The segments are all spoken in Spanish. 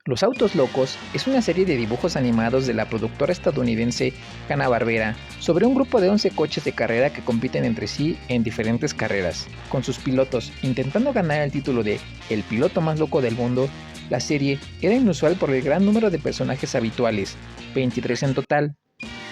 Los Autos Locos es una serie de dibujos animados de la productora estadounidense Hanna-Barbera sobre un grupo de 11 coches de carrera que compiten entre sí en diferentes carreras. Con sus pilotos intentando ganar el título de El piloto más loco del mundo, la serie era inusual por el gran número de personajes habituales, 23 en total.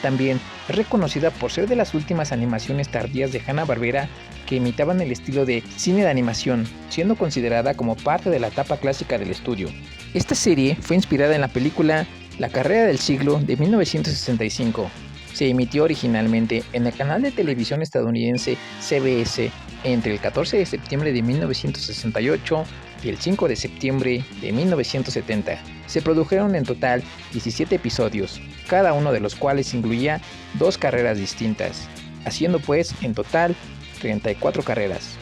También es reconocida por ser de las últimas animaciones tardías de Hanna-Barbera que imitaban el estilo de cine de animación, siendo considerada como parte de la etapa clásica del estudio. Esta serie fue inspirada en la película La carrera del siglo de 1965. Se emitió originalmente en el canal de televisión estadounidense CBS entre el 14 de septiembre de 1968 y el 5 de septiembre de 1970. Se produjeron en total 17 episodios, cada uno de los cuales incluía 2 carreras distintas, haciendo pues en total 34 carreras.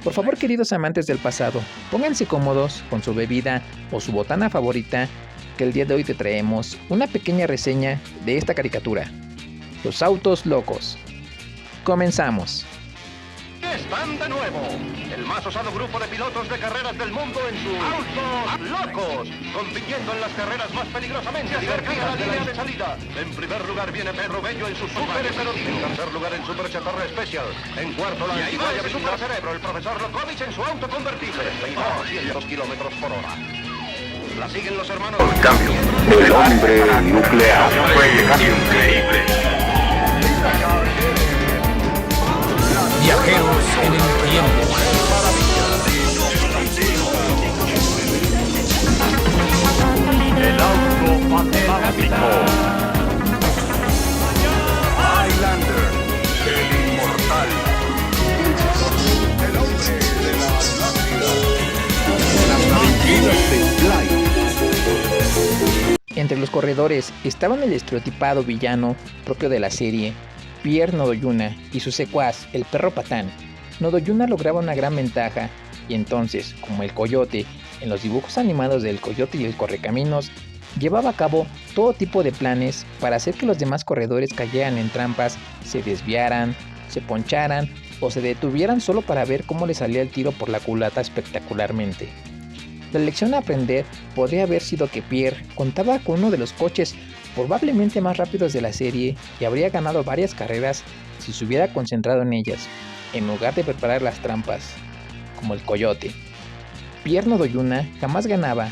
Por favor, queridos amantes del pasado, pónganse cómodos con su bebida o su botana favorita, que el día de hoy te traemos una pequeña reseña de esta caricatura, Los Autos Locos. Comenzamos. Están de nuevo, el más osado grupo de pilotos de carreras del mundo en sus Autos Locos, compitiendo en las carreras más peligrosamente cercanas a la línea de salida. En primer lugar viene Pedro Bello en su Super Esperodino. En tercer lugar en Super Chatarra Special. En cuarto la antigua de Super Cerebro, el profesor Lokovic en su auto convertible. 200 kilómetros por hora. La siguen los hermanos. Cambio. El hombre nuclear. Fue increíble. Viajeros en el tiempo. El auto fantástico. Highlander, el inmortal. El hombre de la Atlántida. Las aventuras de Fly. Entre los corredores estaban el estereotipado villano propio de la serie, Pierre Nodoyuna y su secuaz, el perro Patán. Nodoyuna lograba una gran ventaja, y entonces, como el coyote, en los dibujos animados del Coyote y el Correcaminos, llevaba a cabo todo tipo de planes para hacer que los demás corredores cayeran en trampas, se desviaran, se poncharan o se detuvieran solo para ver cómo les salía el tiro por la culata espectacularmente. La lección a aprender podría haber sido que Pierre contaba con uno de los coches probablemente más rápidos de la serie y habría ganado varias carreras si se hubiera concentrado en ellas, en lugar de preparar las trampas, como el coyote. Pierre Nodoyuna jamás ganaba.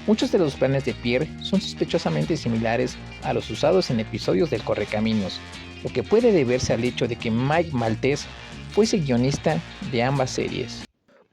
Muchos de los planes de Pierre son sospechosamente similares a los usados en episodios del Correcaminos, lo que puede deberse al hecho de que Mike Maltese fuese guionista de ambas series.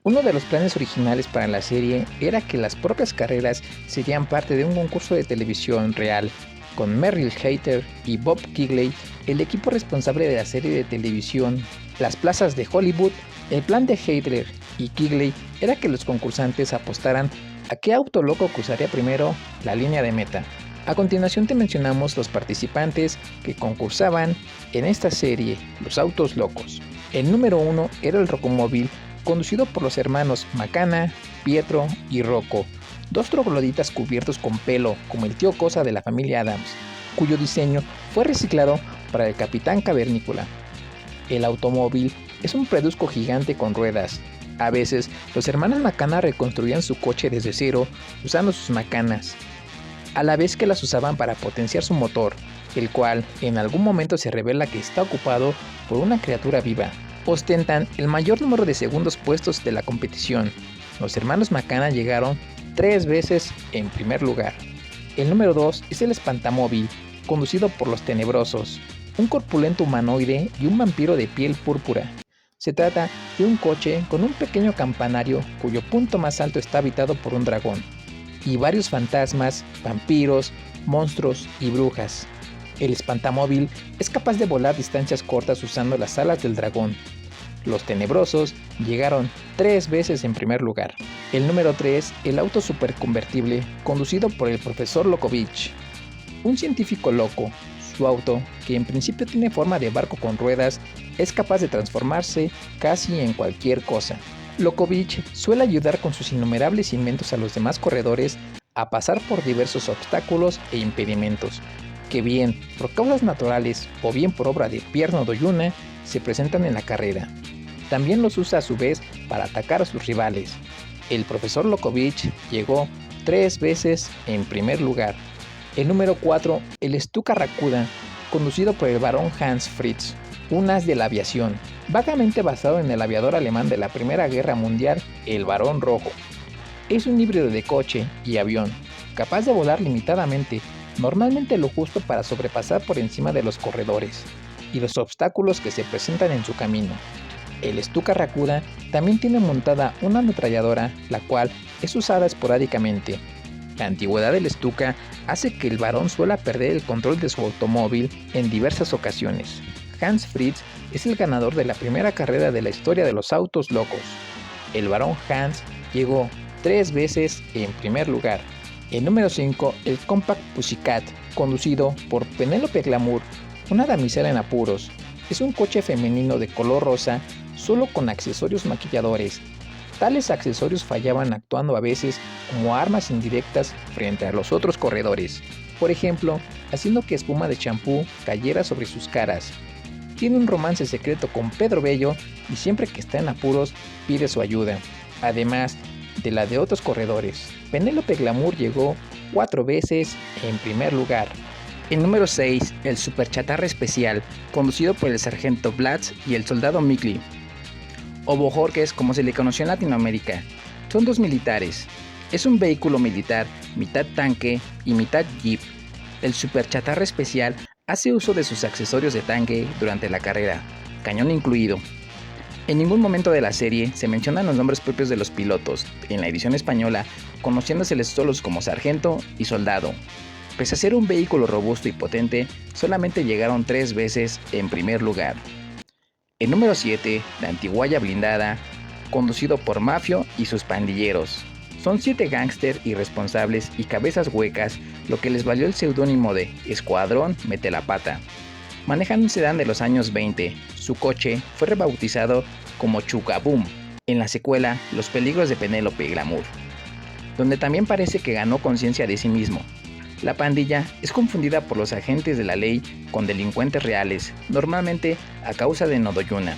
Uno de los planes originales para la serie era que las propias carreras serían parte de un concurso de televisión real, con Merrill Hayter y Bob Kigley, el equipo responsable de la serie de televisión Las Plazas de Hollywood. El plan de Hayter y Kigley era que los concursantes apostaran a qué auto loco cruzaría primero la línea de meta. A continuación te mencionamos los participantes que concursaban en esta serie, Los Autos Locos. El número 1 era el Rocomóvil, conducido por los hermanos Macana, Pietro y Rocco, 2 trogloditas cubiertos con pelo como el tío Cosa de la familia Addams, cuyo diseño fue reciclado para el Capitán Cavernícola. El automóvil es un pedrusco gigante con ruedas. A veces, los hermanos Macana reconstruían su coche desde cero usando sus macanas, a la vez que las usaban para potenciar su motor, el cual en algún momento se revela que está ocupado por una criatura viva. Ostentan el mayor número de segundos puestos de la competición. Los hermanos Macana llegaron 3 veces en primer lugar. El número 2 es el Espantamóvil, conducido por los Tenebrosos, un corpulento humanoide y un vampiro de piel púrpura. Se trata de un coche con un pequeño campanario cuyo punto más alto está habitado por un dragón, y varios fantasmas, vampiros, monstruos y brujas. El Espantamóvil es capaz de volar distancias cortas usando las alas del dragón. Los Tenebrosos llegaron 3 veces en primer lugar. El número 3, el auto superconvertible, conducido por el profesor Lokovic, un científico loco. Su auto, que en principio tiene forma de barco con ruedas, es capaz de transformarse casi en cualquier cosa. Lokovic suele ayudar con sus innumerables inventos a los demás corredores a pasar por diversos obstáculos e impedimentos, que bien por causas naturales o bien por obra de Pierre Nodoyuna se presentan en la carrera. También los usa a su vez para atacar a sus rivales. El profesor Lokovic llegó 3 veces en primer lugar. El número 4, el Stuka Rakuda, conducido por el barón Hans Fritz, un as de la aviación, vagamente basado en el aviador alemán de la Primera Guerra Mundial, el Barón Rojo. Es un híbrido de coche y avión, capaz de volar limitadamente, normalmente lo justo para sobrepasar por encima de los corredores y los obstáculos que se presentan en su camino. El Stuka Rakuda también tiene montada una ametralladora, la cual es usada esporádicamente. La antigüedad del Stuka hace que el varón suela perder el control de su automóvil en diversas ocasiones. Hans Fritz es el ganador de la primera carrera de la historia de los autos locos. El barón Hans llegó 3 veces en primer lugar. El número 5, el Compact Pussycat, conducido por Penélope Glamour, una damisela en apuros. Es un coche femenino de color rosa, solo con accesorios maquilladores. Tales accesorios fallaban actuando a veces como armas indirectas frente a los otros corredores. Por ejemplo, haciendo que espuma de champú cayera sobre sus caras. Tiene un romance secreto con Pedro Bello y siempre que está en apuros pide su ayuda, además de la de otros corredores. Penélope Glamour llegó 4 veces en primer lugar. El número 6, el Super Chatarra Especial, conducido por el sargento Blatz y el soldado Mikli, o Bojorquez como se le conoció en Latinoamérica. Son 2 militares. Es un vehículo militar, mitad tanque y mitad jeep. El Super Chatarra Especial hace uso de sus accesorios de tanque durante la carrera, cañón incluido. En ningún momento de la serie se mencionan los nombres propios de los pilotos, en la edición española, conociéndoseles solos como sargento y soldado. Pese a ser un vehículo robusto y potente, solamente llegaron 3 veces en primer lugar. El número 7, la Antiguaya Blindada, conducido por Mafio y sus pandilleros. Son 7 gángster irresponsables y cabezas huecas, lo que les valió el seudónimo de Escuadrón Mete la Pata. Manejan un sedán de los años 20. Su coche fue rebautizado como Chugaboom en la secuela Los Peligros de Penélope Glamour, donde también parece que ganó conciencia de sí mismo. La pandilla es confundida por los agentes de la ley con delincuentes reales, normalmente a causa de Nodoyuna,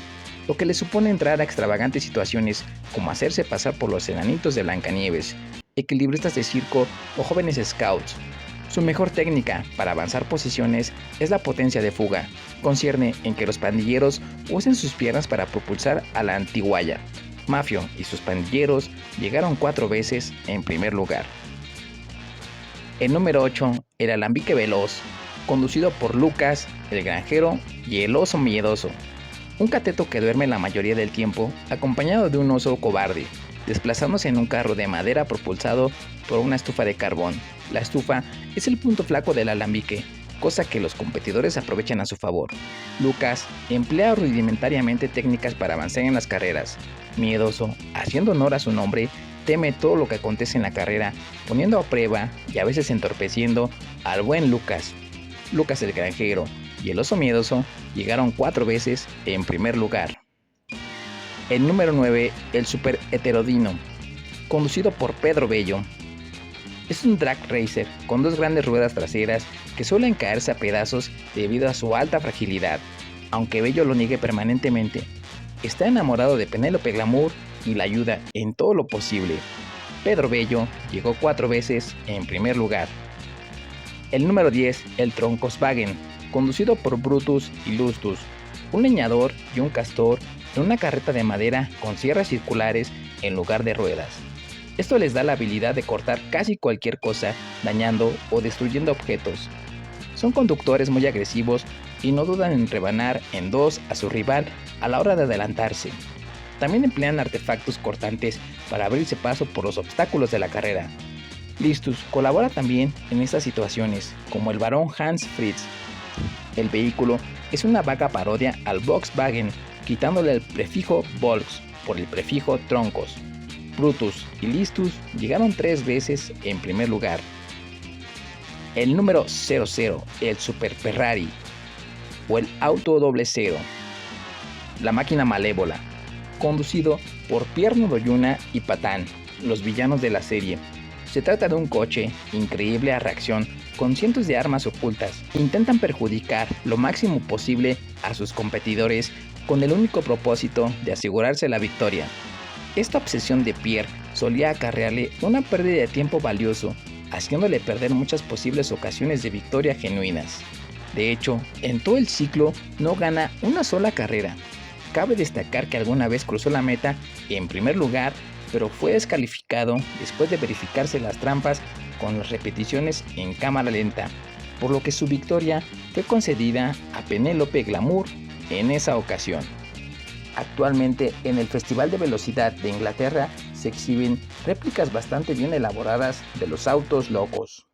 lo que les supone entrar a extravagantes situaciones como hacerse pasar por los enanitos de Blancanieves, equilibristas de circo o jóvenes scouts. Su mejor técnica para avanzar posiciones es la potencia de fuga. Concierne en que los pandilleros usen sus piernas para propulsar a la antiguaya. Mafio y sus pandilleros llegaron 4 veces en primer lugar. El número 8, el Alambique Veloz, conducido por Lucas, el granjero y el oso miedoso. Un cateto que duerme la mayoría del tiempo, acompañado de un oso cobarde, desplazándose en un carro de madera propulsado por una estufa de carbón. La estufa es el punto flaco del alambique, cosa que los competidores aprovechan a su favor. Lucas emplea rudimentariamente técnicas para avanzar en las carreras. Miedoso, haciendo honor a su nombre, teme todo lo que acontece en la carrera, poniendo a prueba y a veces entorpeciendo al buen Lucas. Lucas el granjero y el oso miedoso llegaron 4 veces en primer lugar. El número 9, el Super Heterodino, conducido por Pedro Bello. Es un drag racer con 2 grandes ruedas traseras que suelen caerse a pedazos debido a su alta fragilidad, aunque Bello lo niegue permanentemente. Está enamorado de Penélope Glamour y la ayuda en todo lo posible. Pedro Bello llegó 4 veces en primer lugar. El número 10, el Troncoswagen, conducido por Brutus y Lustus, un leñador y un castor en una carreta de madera con sierras circulares en lugar de ruedas. Esto les da la habilidad de cortar casi cualquier cosa, dañando o destruyendo objetos. Son conductores muy agresivos y no dudan en rebanar en 2 a su rival a la hora de adelantarse. También emplean artefactos cortantes para abrirse paso por los obstáculos de la carrera. Listus colabora también en estas situaciones, como el barón Hans Fritz. El vehículo es una vaga parodia al Volkswagen, quitándole el prefijo Volks por el prefijo Troncos. Brutus y Listus llegaron 3 veces en primer lugar. El número 00, el Super Ferrari, o el Auto 00, la máquina malévola, conducido por Pierre Nodoyuna y Patán, los villanos de la serie. Se trata de un coche increíble a reacción con cientos de armas ocultas. Intentan perjudicar lo máximo posible a sus competidores con el único propósito de asegurarse la victoria. Esta obsesión de Pierre solía acarrearle una pérdida de tiempo valioso, haciéndole perder muchas posibles ocasiones de victoria genuinas. De hecho, en todo el ciclo no gana una sola carrera. Cabe destacar que alguna vez cruzó la meta en primer lugar, pero fue descalificado después de verificarse las trampas con las repeticiones en cámara lenta, por lo que su victoria fue concedida a Penélope Glamour en esa ocasión. Actualmente en el Festival de Velocidad de Inglaterra se exhiben réplicas bastante bien elaboradas de los autos locos.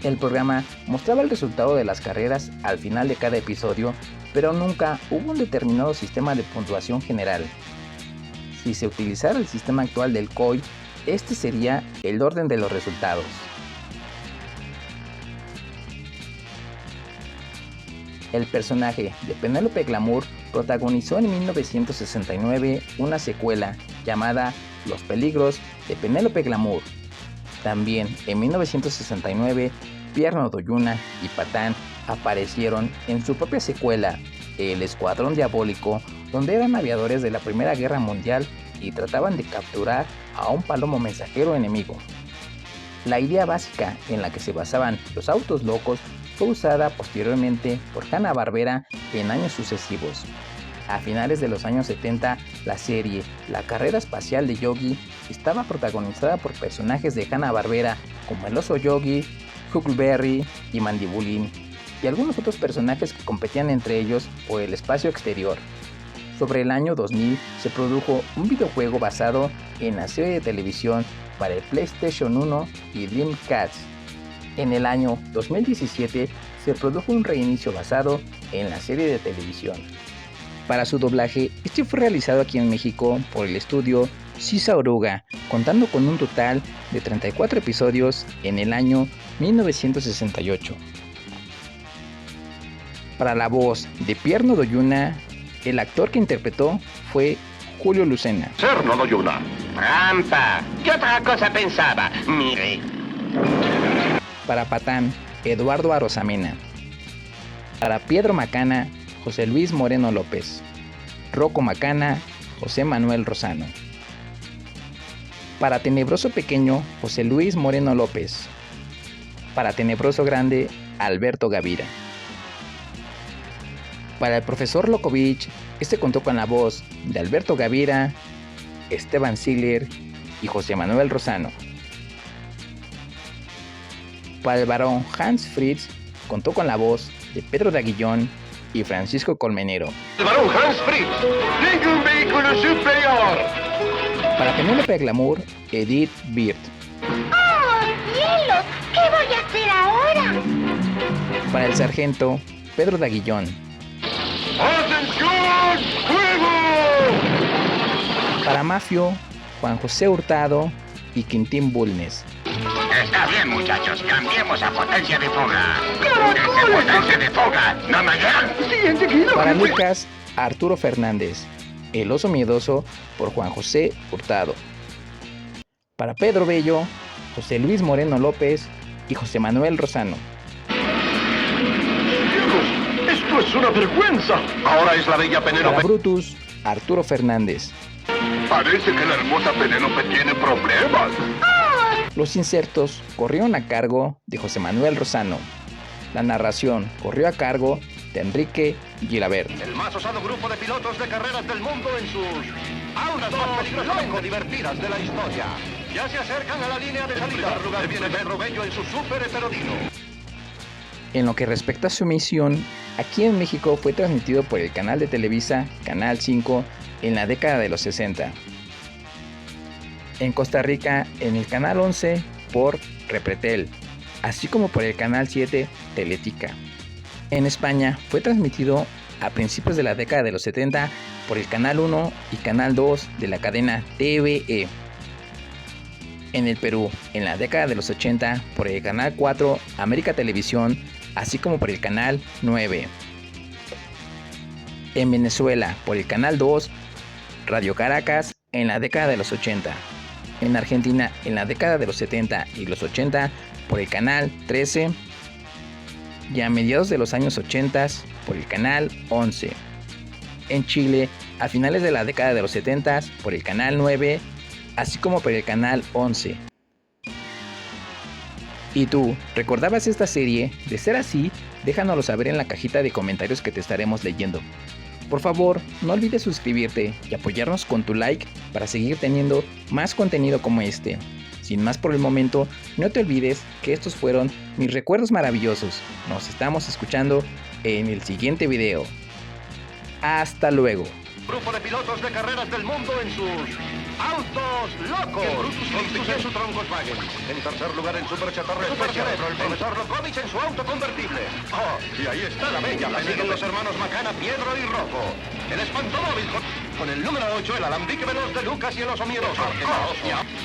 El programa mostraba el resultado de las carreras al final de cada episodio, pero nunca hubo un determinado sistema de puntuación general. Si se utilizara el sistema actual del COI, este sería el orden de los resultados. El personaje de Penélope Glamour protagonizó en 1969 una secuela llamada Los peligros de Penélope Glamour. También en 1969, Pierre Ndoyuna y Patán aparecieron en su propia secuela, El Escuadrón Diabólico, donde eran aviadores de la Primera Guerra Mundial y trataban de capturar a un palomo mensajero enemigo. La idea básica en la que se basaban los autos locos fue usada posteriormente por Hanna-Barbera en años sucesivos. A finales de los años 70, la serie La Carrera Espacial de Yogi estaba protagonizada por personajes de Hanna-Barbera como el oso Yogi, Huckleberry y Mandibulín, y algunos otros personajes que competían entre ellos por el espacio exterior. Sobre el año 2000 se produjo un videojuego basado en la serie de televisión para el PlayStation 1 y Dreamcast. En el año 2017 se produjo un reinicio basado en la serie de televisión. Para su doblaje, este fue realizado aquí en México por el estudio Sisa Oruga, contando con un total de 34 episodios en el año 1968. Para la voz de Pierre Ndoyuna, el actor que interpretó fue Julio Lucena. Ser Ndoyuna. ¡Trampa! ¿Qué otra cosa pensaba? Mire. Para Patán, Eduardo Arosamena. Para Piedro Macana, José Luis Moreno López. Rocco Macana, José Manuel Rosano. Para Tenebroso Pequeño, José Luis Moreno López. Para Tenebroso Grande, Alberto Gavira. Para el profesor Lokovich, este contó con la voz de Alberto Gavira, Esteban Ziegler y José Manuel Rosano. Para el barón Hans Fritz, contó con la voz de Pedro Daguillón y Francisco Colmenero. El barón Hans Fritz. ¡Ningún vehículo superior! Para Penélope Glamour, Edith Bird. ¡Oh, cielos! ¿Qué voy a hacer ahora? Para el sargento, Pedro Daguillón. ¡Atención! ¡Fuego! Para Mafio, Juan José Hurtado y Quintín Bulnes. Está bien, muchachos. Cambiemos a potencia de fuga. ¡Desde potencia de fuga! ¡No me oyeron! Para Lucas, Arturo Fernández. El oso miedoso por Juan José Hurtado. Para Pedro Bello, José Luis Moreno López y José Manuel Rosano. ¡Dios! ¡Esto es una vergüenza! Ahora es la bella Para Penélope. Brutus, Arturo Fernández. Parece que la hermosa Penélope tiene problemas. Los insertos corrieron a cargo de José Manuel Rosano. La narración corrió a cargo de Enrique Gilabert. El más osado grupo de pilotos de carreras del mundo en sus aulas más peligrosamente divertidas de la historia. Ya se acercan a la línea de salida. En primer lugar viene Pedro Bello en su súper heterodino. En lo que respecta a su emisión, aquí en México fue transmitido por el canal de Televisa, Canal 5, en la década de los 60. En Costa Rica, en el Canal 11 por Repretel, así como por el Canal 7 Teletica. En España fue transmitido a principios de la década de los 70 por el Canal 1 y Canal 2 de la cadena TVE. En el Perú, en la década de los 80, por el Canal 4 América Televisión, así como por el canal 9. En Venezuela, por el canal 2, Radio Caracas en la década de los 80. En Argentina, en la década de los 70 y los 80, por el canal 13. Y a mediados de los años 80, por el canal 11. En Chile, a finales de la década de los 70, por el canal 9, así como por el canal 11. ¿Y tú, recordabas esta serie? De ser así, déjanoslo saber en la cajita de comentarios que te estaremos leyendo. Por favor, no olvides suscribirte y apoyarnos con tu like para seguir teniendo más contenido como este. Sin más por el momento, no te olvides que estos fueron mis recuerdos maravillosos. Nos estamos escuchando en el siguiente video. Hasta luego. Grupo de pilotos de carreras del mundo en sus autos locos. Compitió en su Volkswagen. En tercer lugar en Super Chatarra Especial, el profesor Lokovic en su auto convertible. Oh, y ahí está la bella. La siguen los hermanos Macana, Piedro y Rocco. El espantomóvil con el número 8, el alambique veloz de Lucas y el oso miedoso.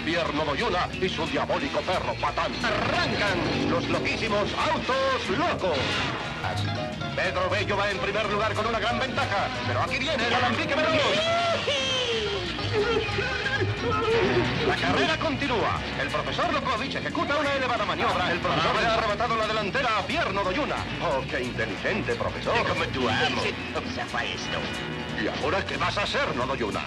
Pierno Doyuna y su diabólico perro Patán. Arrancan los loquísimos autos locos. Pedro Bello va en primer lugar con una gran ventaja, pero aquí viene el alambique veloz. La carrera continúa. El profesor Lokovic ejecuta una elevada maniobra. El profesor le ha arrebatado la delantera a Pierno Doyuna. Oh, qué inteligente, profesor. Como tu amo. Observa esto. ¿Y ahora qué vas a hacer, no Doyuna?